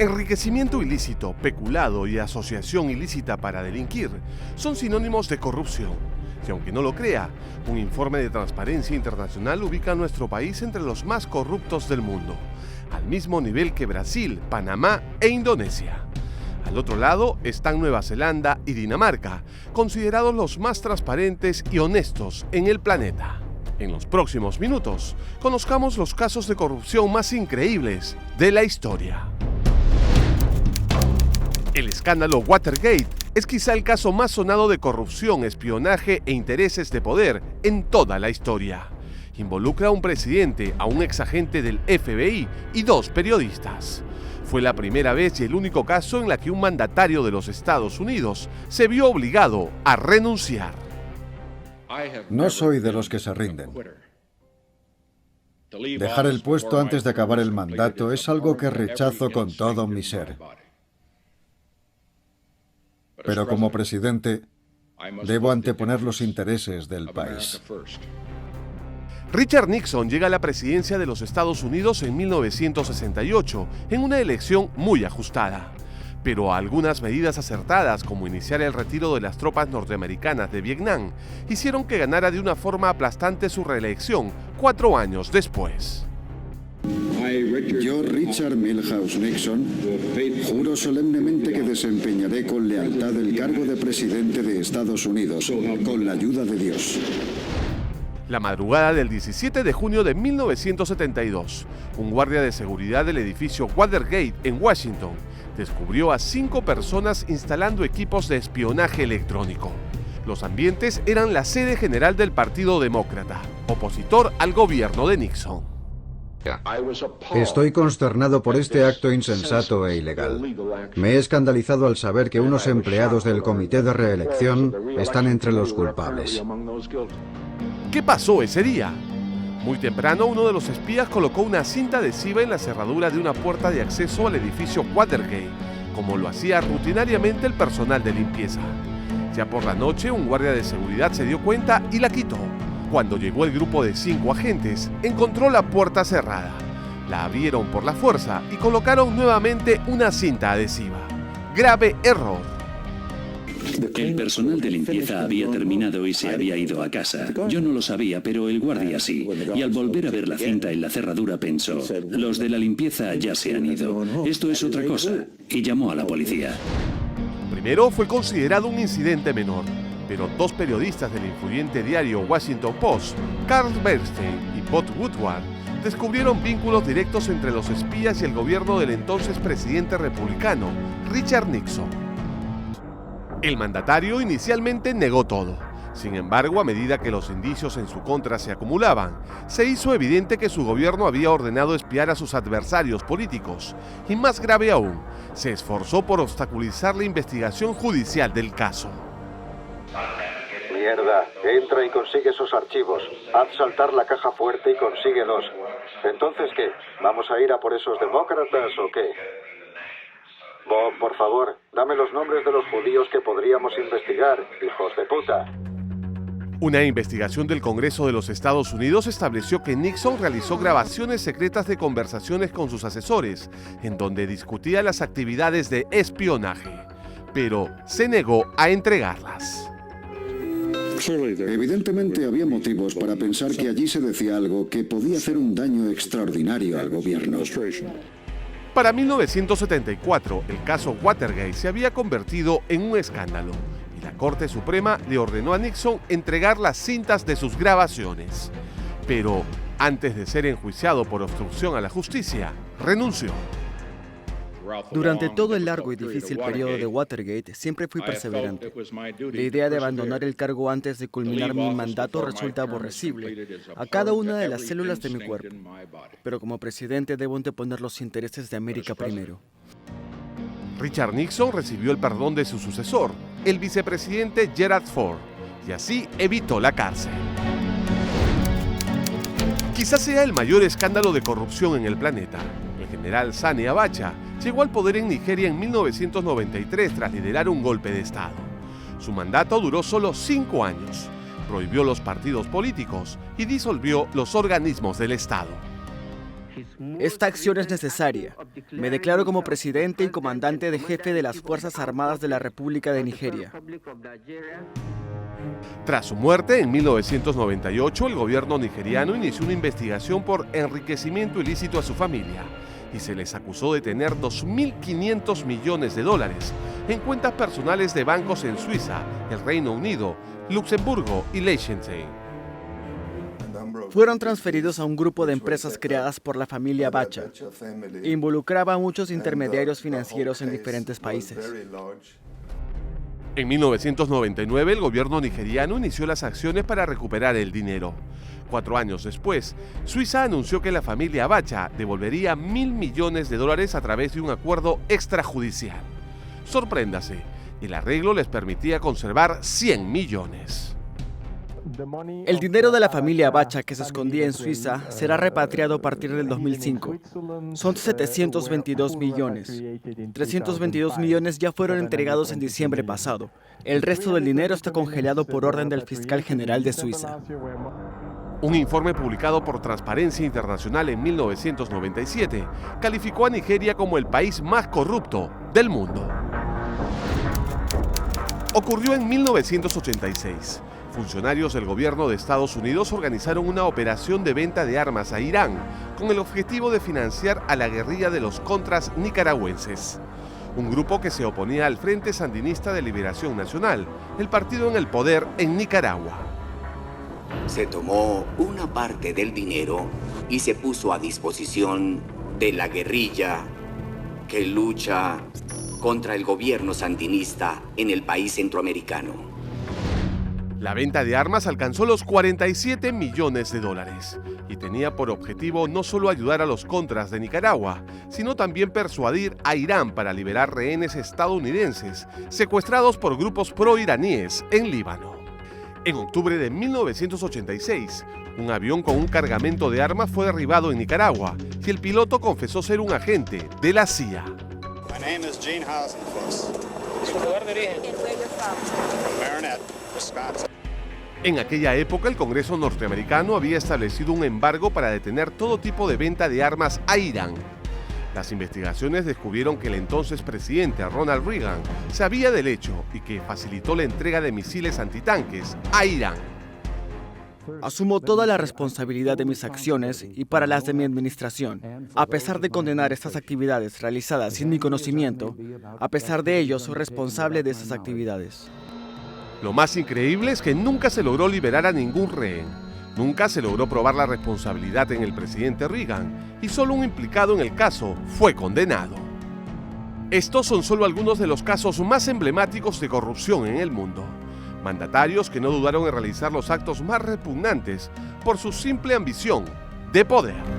Enriquecimiento ilícito, peculado y asociación ilícita para delinquir son sinónimos de corrupción. Y aunque no lo crea, un informe de Transparencia Internacional ubica a nuestro país entre los más corruptos del mundo, al mismo nivel que Brasil, Panamá e Indonesia. Al otro lado están Nueva Zelanda y Dinamarca, considerados los más transparentes y honestos en el planeta. En los próximos minutos, conozcamos los casos de corrupción más increíbles de la historia. El escándalo Watergate es quizá el caso más sonado de corrupción, espionaje e intereses de poder en toda la historia. Involucra a un presidente, a un exagente del FBI y 2 periodistas. Fue la primera vez y el único caso en la que un mandatario de los Estados Unidos se vio obligado a renunciar. No soy de los que se rinden. Dejar el puesto antes de acabar el mandato es algo que rechazo con todo mi ser. Pero como presidente, debo anteponer los intereses del país. Richard Nixon llega a la presidencia de los Estados Unidos en 1968, en una elección muy ajustada. Pero algunas medidas acertadas, como iniciar el retiro de las tropas norteamericanas de Vietnam, hicieron que ganara de una forma aplastante su reelección 4 años después. Yo, Richard Milhouse Nixon, juro solemnemente que desempeñaré con lealtad el cargo de presidente de Estados Unidos, con la ayuda de Dios. La madrugada del 17 de junio de 1972, un guardia de seguridad del edificio Watergate en Washington descubrió a 5 personas instalando equipos de espionaje electrónico. Los ambientes eran la sede general del Partido Demócrata, opositor al gobierno de Nixon. Estoy consternado por este acto insensato e ilegal. Me he escandalizado al saber que unos empleados del comité de reelección están entre los culpables. ¿Qué pasó ese día? Muy temprano, uno de los espías colocó una cinta adhesiva en la cerradura de una puerta de acceso al edificio Watergate, como lo hacía rutinariamente el personal de limpieza. Ya por la noche, un guardia de seguridad se dio cuenta y la quitó. Cuando llegó el grupo de 5 agentes, encontró la puerta cerrada. La abrieron por la fuerza y colocaron nuevamente una cinta adhesiva. Grave error. El personal de limpieza había terminado y se había ido a casa. Yo no lo sabía, pero el guardia sí. Y al volver a ver la cinta en la cerradura pensó, los de la limpieza ya se han ido. Esto es otra cosa. Y llamó a la policía. Primero fue considerado un incidente menor, pero 2 periodistas del influyente diario Washington Post, Carl Bernstein y Bob Woodward, descubrieron vínculos directos entre los espías y el gobierno del entonces presidente republicano, Richard Nixon. El mandatario inicialmente negó todo. Sin embargo, a medida que los indicios en su contra se acumulaban, se hizo evidente que su gobierno había ordenado espiar a sus adversarios políticos y, más grave aún, se esforzó por obstaculizar la investigación judicial del caso. Mierda, entra y consigue esos archivos. Haz saltar la caja fuerte y consíguelos. Entonces, ¿qué? ¿Vamos a ir a por esos demócratas o qué? Bob, por favor, dame los nombres de los judíos que podríamos investigar, hijos de puta. Una investigación del Congreso de los Estados Unidos estableció que Nixon realizó grabaciones secretas de conversaciones con sus asesores, en donde discutía las actividades de espionaje, pero se negó a entregarlas. Evidentemente había motivos para pensar que allí se decía algo que podía hacer un daño extraordinario al gobierno. Para 1974, el caso Watergate se había convertido en un escándalo y la Corte Suprema le ordenó a Nixon entregar las cintas de sus grabaciones. Pero antes de ser enjuiciado por obstrucción a la justicia, renunció. Durante todo el largo y difícil periodo de Watergate, siempre fui perseverante. La idea de abandonar el cargo antes de culminar mi mandato resulta aborrecible a cada una de las células de mi cuerpo. Pero como presidente debo anteponer los intereses de América primero. Richard Nixon recibió el perdón de su sucesor, el vicepresidente Gerald Ford, y así evitó la cárcel. Quizás sea el mayor escándalo de corrupción en el planeta. El general Sani Abacha llegó al poder en Nigeria en 1993 tras liderar un golpe de Estado. Su mandato duró solo 5 años. Prohibió los partidos políticos y disolvió los organismos del Estado. Esta acción es necesaria. Me declaro como presidente y comandante de jefe de las Fuerzas Armadas de la República de Nigeria. Tras su muerte, en 1998, el gobierno nigeriano inició una investigación por enriquecimiento ilícito a su familia y se les acusó de tener 2.500 millones de dólares en cuentas personales de bancos en Suiza, el Reino Unido, Luxemburgo y Liechtenstein. Fueron transferidos a un grupo de empresas creadas por la familia Abacha. Involucraba a muchos intermediarios financieros en diferentes países. En 1999, el gobierno nigeriano inició las acciones para recuperar el dinero. 4 años después, Suiza anunció que la familia Abacha devolvería 1.000 millones de dólares a través de un acuerdo extrajudicial. Sorpréndase, el arreglo les permitía conservar 100 millones. El dinero de la familia Abacha que se escondía en Suiza será repatriado a partir del 2005. Son 722 millones. 322 millones ya fueron entregados en diciembre pasado. El resto del dinero está congelado por orden del fiscal general de Suiza. Un informe publicado por Transparencia Internacional en 1997 calificó a Nigeria como el país más corrupto del mundo. Ocurrió en 1986. Funcionarios del gobierno de Estados Unidos organizaron una operación de venta de armas a Irán con el objetivo de financiar a la guerrilla de los contras nicaragüenses, un grupo que se oponía al Frente Sandinista de Liberación Nacional, el partido en el poder en Nicaragua. Se tomó una parte del dinero y se puso a disposición de la guerrilla que lucha contra el gobierno sandinista en el país centroamericano. La venta de armas alcanzó los 47 millones de dólares y tenía por objetivo no solo ayudar a los contras de Nicaragua, sino también persuadir a Irán para liberar rehenes estadounidenses secuestrados por grupos pro-iraníes en Líbano. En octubre de 1986, un avión con un cargamento de armas fue derribado en Nicaragua y el piloto confesó ser un agente de la CIA. My name is Gene Hausenfuss. ¿Su lugar de origen? Marinette, Wisconsin. En aquella época, el Congreso norteamericano había establecido un embargo para detener todo tipo de venta de armas a Irán. Las investigaciones descubrieron que el entonces presidente Ronald Reagan sabía del hecho y que facilitó la entrega de misiles antitanques a Irán. Asumo toda la responsabilidad de mis acciones y para las de mi administración. A pesar de condenar estas actividades realizadas sin mi conocimiento, a pesar de ello soy responsable de esas actividades. Lo más increíble es que nunca se logró liberar a ningún rehén. Nunca se logró probar la responsabilidad en el presidente Reagan y solo un implicado en el caso fue condenado. Estos son solo algunos de los casos más emblemáticos de corrupción en el mundo. Mandatarios que no dudaron en realizar los actos más repugnantes por su simple ambición de poder.